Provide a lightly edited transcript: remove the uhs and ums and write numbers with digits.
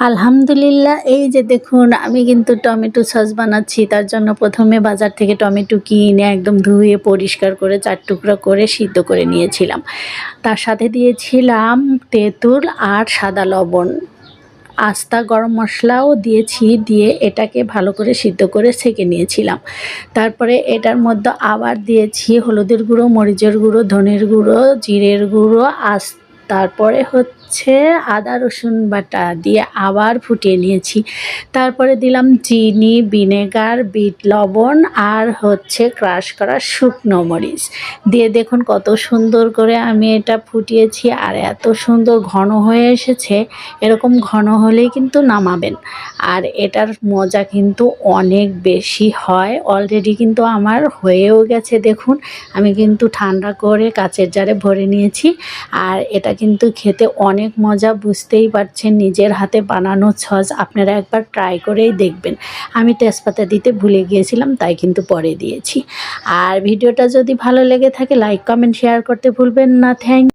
আলহামদুলিল্লাহ, এই যে দেখুন আমি কিন্তু টমেটো সস বানাচ্ছি। তার জন্য প্রথমে বাজার থেকে টমেটো কিনে একদম ধুয়ে পরিষ্কার করে ৪ টুকরা করে সিদ্ধ করে নিয়েছিলাম। তার সাথে দিয়েছিলাম তেঁতুল আর সাদা লবণ। আস্তা গরম মশলাও দিয়েছি, দিয়ে এটাকে ভালো করে সিদ্ধ করে ছেঁকে নিয়েছিলাম। তারপরে এটার মধ্যে আবার দিয়েছি হলুদের গুঁড়ো, মরিচের গুঁড়ো, ধনের গুঁড়ো, জিরের গুঁড়ো, তারপরে হচ্ছে আদা রসুন বাটা দিয়ে আবার ফুটিয়ে নিয়েছি। তারপরে দিলাম চিনি, ভিনেগার, বিট লবণ আর হচ্ছে ক্রাশ করা শুকনো মরিচ দিয়ে দেখুন কত সুন্দর করে আমি এটা ফুটিয়েছি আর এত সুন্দর ঘন হয়ে এসেছে। এরকম ঘন হলেই কিন্তু নামাবেন। আর এটার মজা কিন্তু অনেক বেশি হয়। অলরেডি কিন্তু আমার হয়েও গেছে দেখুন। আমি কিন্তু ঠান্ডা করে কাচের জারে ভরে নিয়েছি। আর এটা কিন্তু খেতে অনেক মজা, বুঝতেই পারছেন নিজের হাতে বানানো সস। আপনারা একবার ট্রাই করেই দেখবেন। আমি তেজপাতা দিতে ভুলে গিয়েছিলাম, তাই কিন্তু পরে দিয়েছি। আর ভিডিওটা যদি ভালো লেগে থাকে লাইক, কমেন্ট, শেয়ার করতে ভুলবেন না। থ্যাংক